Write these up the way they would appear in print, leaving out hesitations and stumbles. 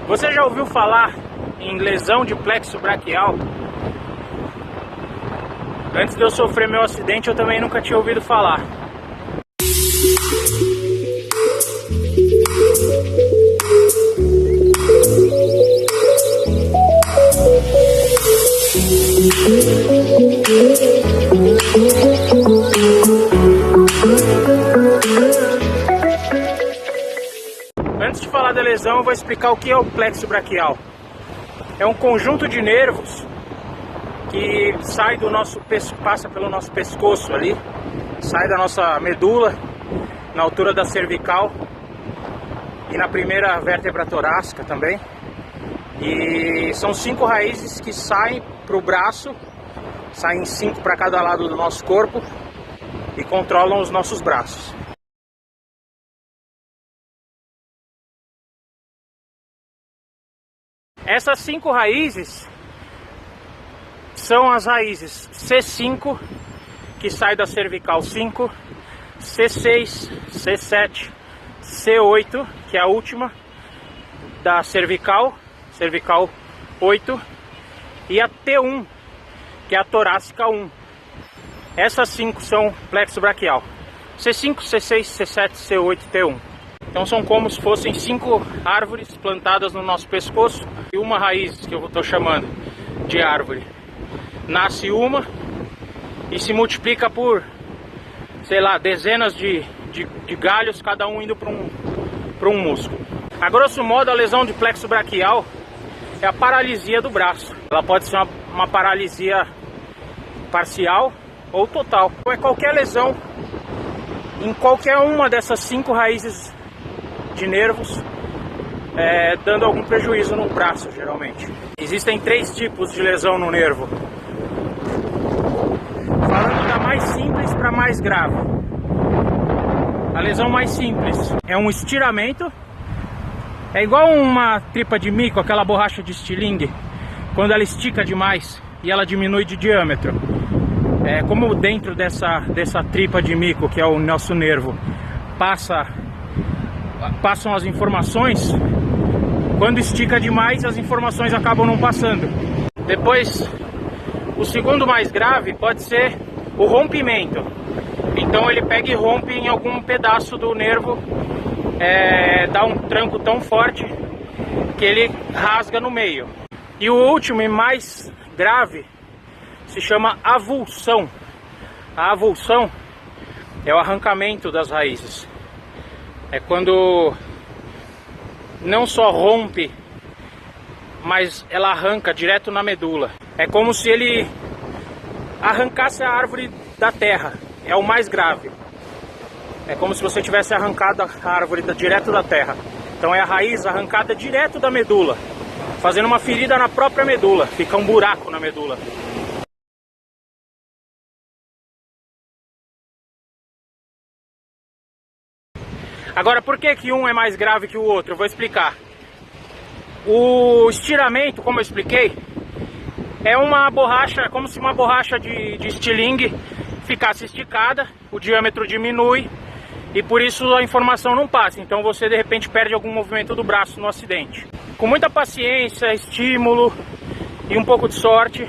Você já ouviu falar em lesão de plexo braquial? Antes de eu sofrer meu acidente, eu também nunca tinha ouvido falar. Antes de falar da lesão, eu vou explicar o que é o plexo braquial. É um conjunto de nervos que sai do nosso passa pelo nosso pescoço ali, sai da nossa medula, na altura da cervical e na primeira vértebra torácica também. E são 5 raízes que saem para o braço, saem 5 para cada lado do nosso corpo e controlam os nossos braços. Essas 5 raízes são as raízes C5, que sai da cervical 5, C6, C7, C8, que é a última da cervical 8, e a T1, que é a torácica 1. Essas 5 são plexo braquial: C5, C6, C7, C8, T1. Então são como se fossem 5 árvores plantadas no nosso pescoço, e uma raiz, que eu estou chamando de árvore, nasce uma e se multiplica por, sei lá, dezenas de galhos, cada um indo para um músculo. A grosso modo, a lesão de plexo braquial é a paralisia do braço. Ela pode ser uma paralisia parcial ou total. É qualquer lesão em qualquer uma dessas 5 raízes de nervos, dando algum prejuízo no braço, geralmente. Existem 3 tipos de lesão no nervo. Falando da mais simples para mais grave. A lesão mais simples é um estiramento. É igual uma tripa de mico, aquela borracha de estilingue, quando ela estica demais e ela diminui de diâmetro. Como dentro dessa tripa de mico, que é o nosso nervo, passam as informações, quando estica demais as informações acabam não passando. Depois, o segundo mais grave pode ser o rompimento. Então ele pega e rompe em algum pedaço do nervo, dá um tranco tão forte que ele rasga no meio. E o último e mais grave se chama avulsão. A avulsão é o arrancamento das raízes. É quando não só rompe, mas ela arranca direto na medula. É como se ele arrancasse a árvore da terra. É o mais grave. É como se você tivesse arrancado a árvore direto da terra. Então é a raiz arrancada direto da medula, fazendo uma ferida na própria medula. Fica um buraco na medula. Agora, por que um é mais grave que o outro? Eu vou explicar. O estiramento, como eu expliquei, é uma borracha, como se uma borracha de estilingue ficasse esticada, o diâmetro diminui e por isso a informação não passa. Então você de repente perde algum movimento do braço no acidente. Com muita paciência, estímulo e um pouco de sorte,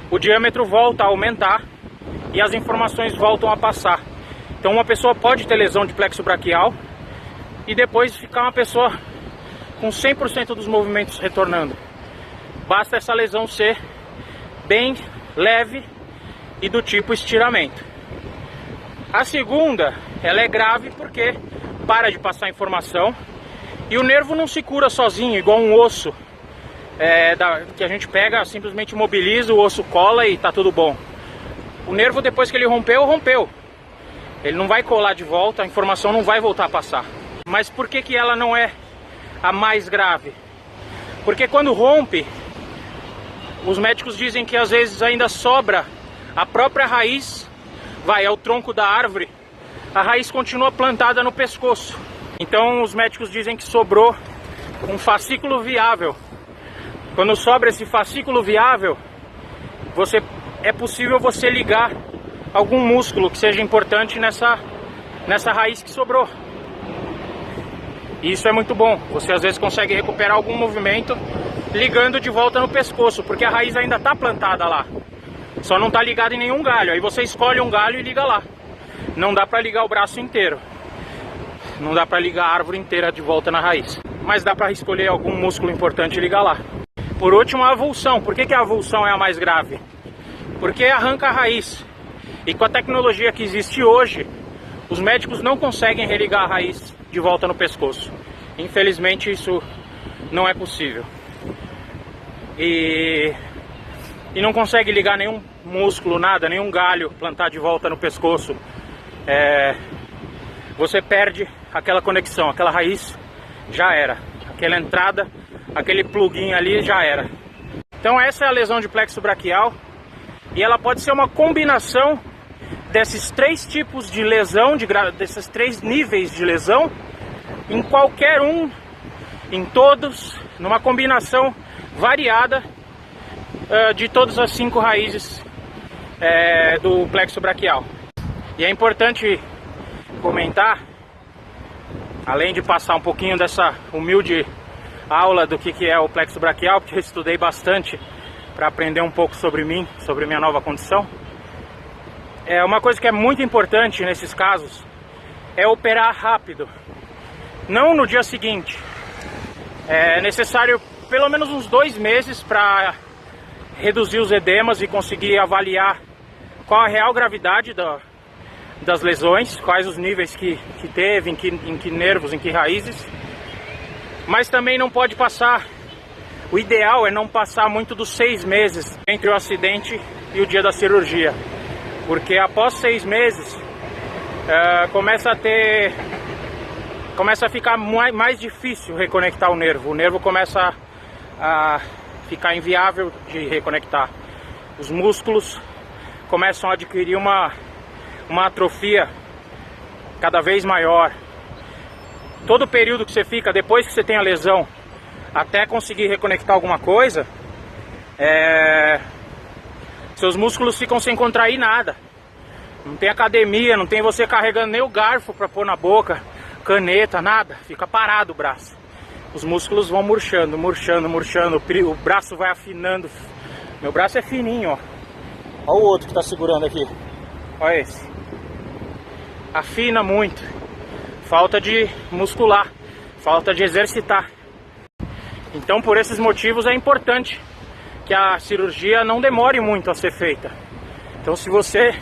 o diâmetro volta a aumentar e as informações voltam a passar. Então uma pessoa pode ter lesão de plexo braquial e depois ficar uma pessoa com 100% dos movimentos retornando. Basta essa lesão ser bem leve e do tipo estiramento. A segunda, ela é grave porque para de passar informação e o nervo não se cura sozinho, igual um osso que a gente pega, simplesmente imobiliza, o osso cola e tá tudo bom. O nervo, depois que ele rompeu. Ele não vai colar de volta, a informação não vai voltar a passar. Mas por que ela não é a mais grave? Porque quando rompe, os médicos dizem que às vezes ainda sobra a própria raiz, é o tronco da árvore, a raiz continua plantada no pescoço. Então os médicos dizem que sobrou um fascículo viável. Quando sobra esse fascículo viável, é possível você ligar algum músculo que seja importante nessa raiz que sobrou. E isso é muito bom. Você às vezes consegue recuperar algum movimento ligando de volta no pescoço, porque a raiz ainda está plantada lá. Só não está ligada em nenhum galho. Aí você escolhe um galho e liga lá. Não dá para ligar o braço inteiro. Não dá para ligar a árvore inteira de volta na raiz. Mas dá para escolher algum músculo importante e ligar lá. Por último, a avulsão. Por que a avulsão é a mais grave? Porque arranca a raiz. E com a tecnologia que existe hoje, os médicos não conseguem religar a raiz de volta no pescoço. Infelizmente isso não é possível. E não consegue ligar nenhum músculo, nada, nenhum galho, plantar de volta no pescoço. Você perde aquela conexão, aquela raiz já era. Aquela entrada, aquele plugin ali já era. Então essa é a lesão de plexo braquial. E ela pode ser uma combinação desses 3 tipos de lesão, desses 3 níveis de lesão, em qualquer um, em todos, numa combinação variada de todas as 5 raízes do plexo braquial. E é importante comentar, além de passar um pouquinho dessa humilde aula do que é o plexo braquial, porque eu estudei bastante para aprender um pouco sobre mim, sobre minha nova condição. Uma coisa que é muito importante nesses casos é operar rápido, não no dia seguinte. É necessário pelo menos uns 2 meses para reduzir os edemas e conseguir avaliar qual a real gravidade das lesões, quais os níveis que teve, em que nervos, em que raízes. Mas também não pode passar, o ideal é não passar muito dos 6 meses entre o acidente e o dia da cirurgia. Porque após 6 meses começa a ficar mais difícil reconectar o nervo. O nervo começa a ficar inviável de reconectar. Os músculos começam a adquirir uma atrofia cada vez maior. Todo o período que você fica depois que você tem a lesão até conseguir reconectar alguma coisa, seus músculos ficam sem contrair nada. Não tem academia, não tem você carregando nem o garfo para pôr na boca, caneta, nada. Fica parado o braço. Os músculos vão murchando, murchando, murchando. O braço vai afinando. Meu braço é fininho, ó. Olha o outro que está segurando aqui. Olha esse. Afina muito. Falta de muscular. Falta de exercitar. Então, por esses motivos, é importante que a cirurgia não demore muito a ser feita. Então, se você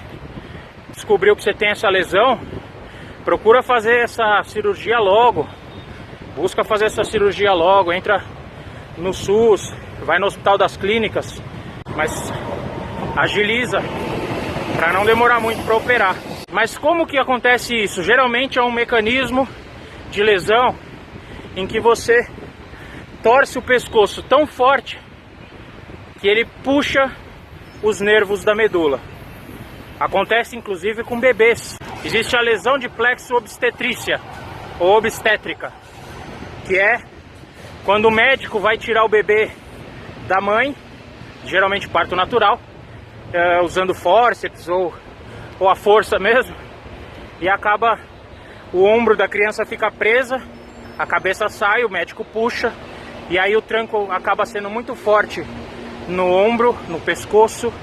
descobriu que você tem essa lesão, procura fazer essa cirurgia logo. Busca fazer essa cirurgia logo. Entra no SUS, vai no Hospital das Clínicas, mas agiliza para não demorar muito para operar. Mas como que acontece isso? Geralmente é um mecanismo de lesão em que você torce o pescoço tão forte que ele puxa os nervos da medula. Acontece inclusive com bebês. Existe a lesão de plexo obstetrícia ou obstétrica, que é quando o médico vai tirar o bebê da mãe, geralmente parto natural, usando fórceps ou a força mesmo, e acaba o ombro da criança fica presa, a cabeça sai, o médico puxa, e aí o tranco acaba sendo muito forte no ombro, no pescoço,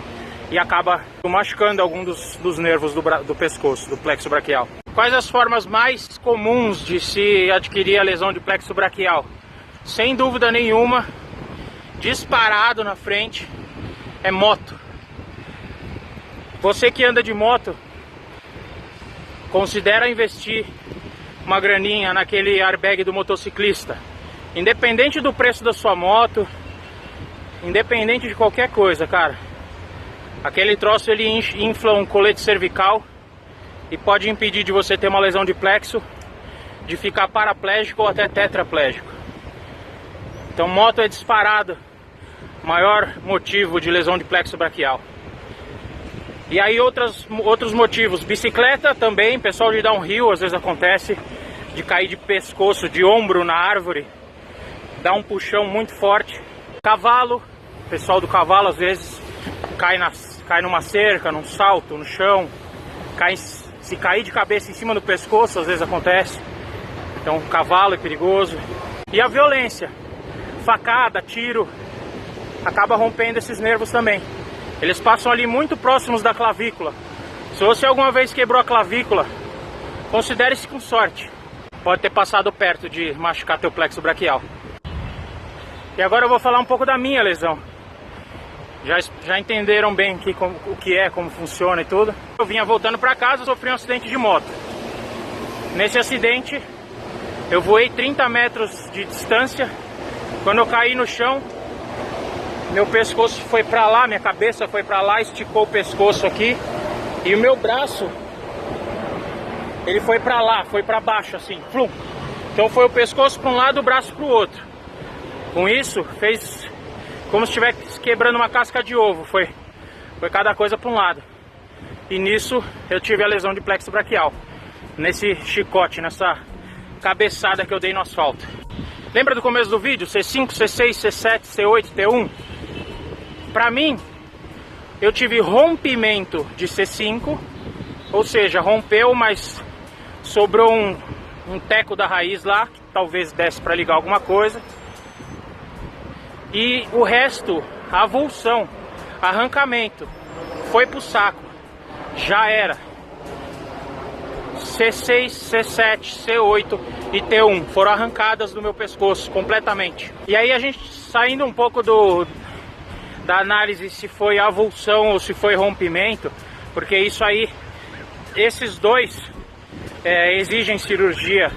e acaba machucando algum dos nervos do pescoço, do plexo braquial. Quais as formas mais comuns de se adquirir a lesão de plexo braquial? Sem dúvida nenhuma, disparado na frente, é moto. Você que anda de moto, considera investir uma graninha naquele airbag do motociclista. Independente do preço da sua moto, independente de qualquer coisa, cara. Aquele troço ele infla um colete cervical e pode impedir de você ter uma lesão de plexo, de ficar paraplégico ou até tetraplégico. Então moto é disparado o maior motivo de lesão de plexo braquial. E aí outros motivos, bicicleta também, pessoal de downhill às vezes acontece de cair de pescoço, de ombro na árvore, dá um puxão muito forte. Cavalo, pessoal do cavalo às vezes cai numa cerca, num salto, no chão, se cair de cabeça em cima do pescoço, às vezes acontece. Então o cavalo é perigoso. E a violência, facada, tiro, acaba rompendo esses nervos também. Eles passam ali muito próximos da clavícula. Se você alguma vez quebrou a clavícula, considere-se com sorte. Pode ter passado perto de machucar teu plexo braquial. E agora eu vou falar um pouco da minha lesão. Já entenderam bem o que é, como funciona e tudo. Eu vinha voltando para casa, sofri um acidente de moto. Nesse acidente, eu voei 30 metros de distância. Quando eu caí no chão, meu pescoço foi para lá, minha cabeça foi para lá, esticou o pescoço aqui. E o meu braço, ele foi para lá, foi para baixo assim, flum. Então foi o pescoço para um lado e o braço para o outro. Com isso, fez como se estivesse quebrando uma casca de ovo. Foi cada coisa para um lado. E nisso eu tive a lesão de plexo braquial. Nesse chicote, nessa cabeçada que eu dei no asfalto. Lembra do começo do vídeo? C5, C6, C7, C8, T1? Pra mim, eu tive rompimento de C5. Ou seja, rompeu, mas sobrou um teco da raiz lá, que talvez desse para ligar alguma coisa. E o resto, avulsão, arrancamento, foi pro saco. Já era. C6, C7, C8 e T1 foram arrancadas do meu pescoço completamente. E aí a gente saindo um pouco da análise se foi avulsão ou se foi rompimento, porque isso aí, esses dois exigem cirurgia.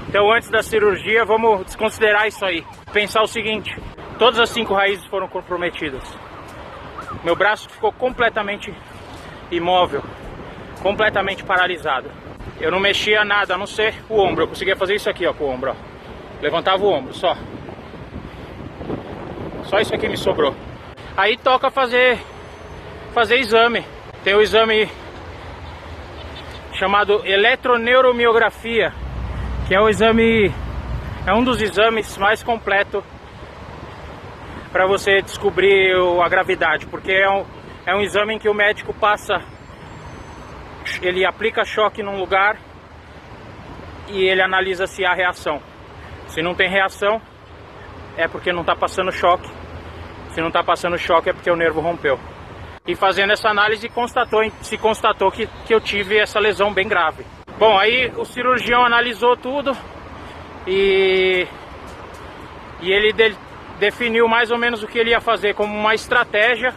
Então antes da cirurgia vamos desconsiderar isso aí. Pensar o seguinte, todas as 5 raízes foram comprometidas. Meu braço ficou completamente imóvel, completamente paralisado. Eu não mexia nada, a não ser o ombro. Eu conseguia fazer isso aqui, ó, com o ombro, ó. Levantava o ombro, só. Só isso aqui me sobrou. Aí toca fazer exame. Tem o exame chamado eletroneuromiografia, que é o exame, é um dos exames mais completos para você descobrir a gravidade, porque é um exame em que o médico passa, ele aplica choque num lugar e ele analisa se há reação. Se não tem reação, é porque não está passando choque. Se não está passando choque, é porque o nervo rompeu. E fazendo essa análise, se constatou que eu tive essa lesão bem grave. Bom, aí o cirurgião analisou tudo e ele definiu mais ou menos o que ele ia fazer como uma estratégia.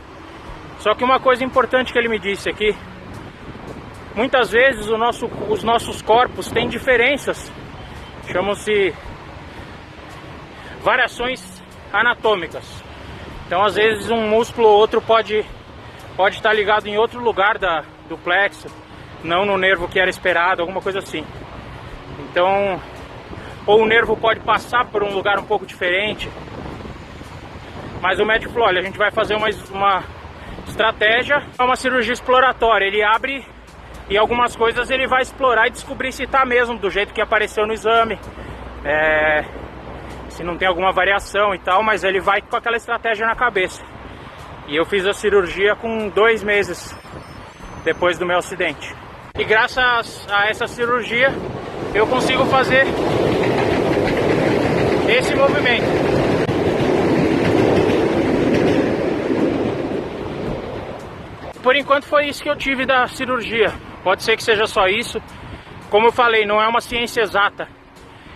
Só que uma coisa importante que ele me disse aqui: muitas vezes os nossos corpos têm diferenças, chamam-se variações anatômicas. Então às vezes um músculo ou outro pode estar ligado em outro lugar do plexo, não no nervo que era esperado, alguma coisa assim. Então, ou o nervo pode passar por um lugar um pouco diferente. Mas o médico falou, olha, a gente vai fazer uma estratégia, é uma cirurgia exploratória. Ele abre e algumas coisas ele vai explorar e descobrir se está mesmo do jeito que apareceu no exame, se não tem alguma variação e tal, mas ele vai com aquela estratégia na cabeça. E eu fiz a cirurgia com 2 meses depois do meu acidente. E graças a essa cirurgia eu consigo fazer esse movimento. Por enquanto foi isso que eu tive da cirurgia. Pode ser que seja só isso. Como eu falei, não é uma ciência exata.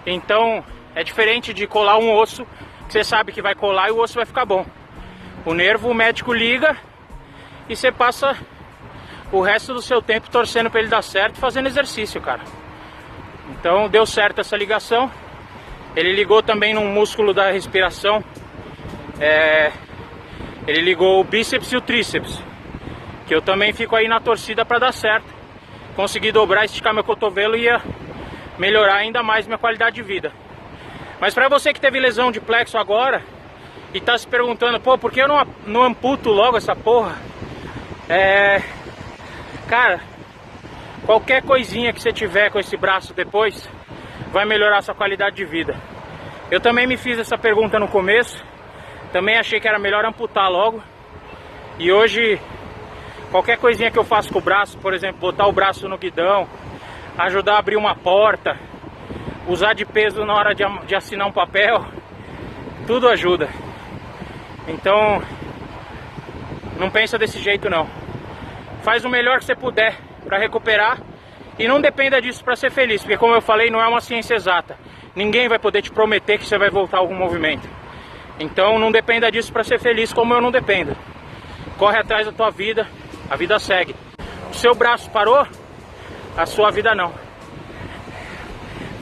Então é diferente de colar um osso, que você sabe que vai colar e o osso vai ficar bom. O nervo, o médico liga e você passa o resto do seu tempo torcendo para ele dar certo, fazendo exercício, cara. Então deu certo essa ligação. Ele ligou também num músculo da respiração. Ele ligou o bíceps e o tríceps, que eu também fico aí na torcida para dar certo. Consegui dobrar, esticar meu cotovelo e ia melhorar ainda mais minha qualidade de vida. Mas para você que teve lesão de plexo agora e tá se perguntando, pô, por que eu não amputo logo essa porra? Cara, qualquer coisinha que você tiver com esse braço depois vai melhorar a sua qualidade de vida. Eu também me fiz essa pergunta no começo, também achei que era melhor amputar logo. E hoje, qualquer coisinha que eu faço com o braço, por exemplo, botar o braço no guidão, ajudar a abrir uma porta, usar de peso na hora de assinar um papel, tudo ajuda. Então, não pensa desse jeito não. Faz o melhor que você puder para recuperar e não dependa disso para ser feliz, porque como eu falei, não é uma ciência exata. Ninguém vai poder te prometer que você vai voltar a algum movimento. Então não dependa disso para ser feliz, como eu não dependo. Corre atrás da tua vida, a vida segue. O seu braço parou, a sua vida não.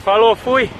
Falou, fui.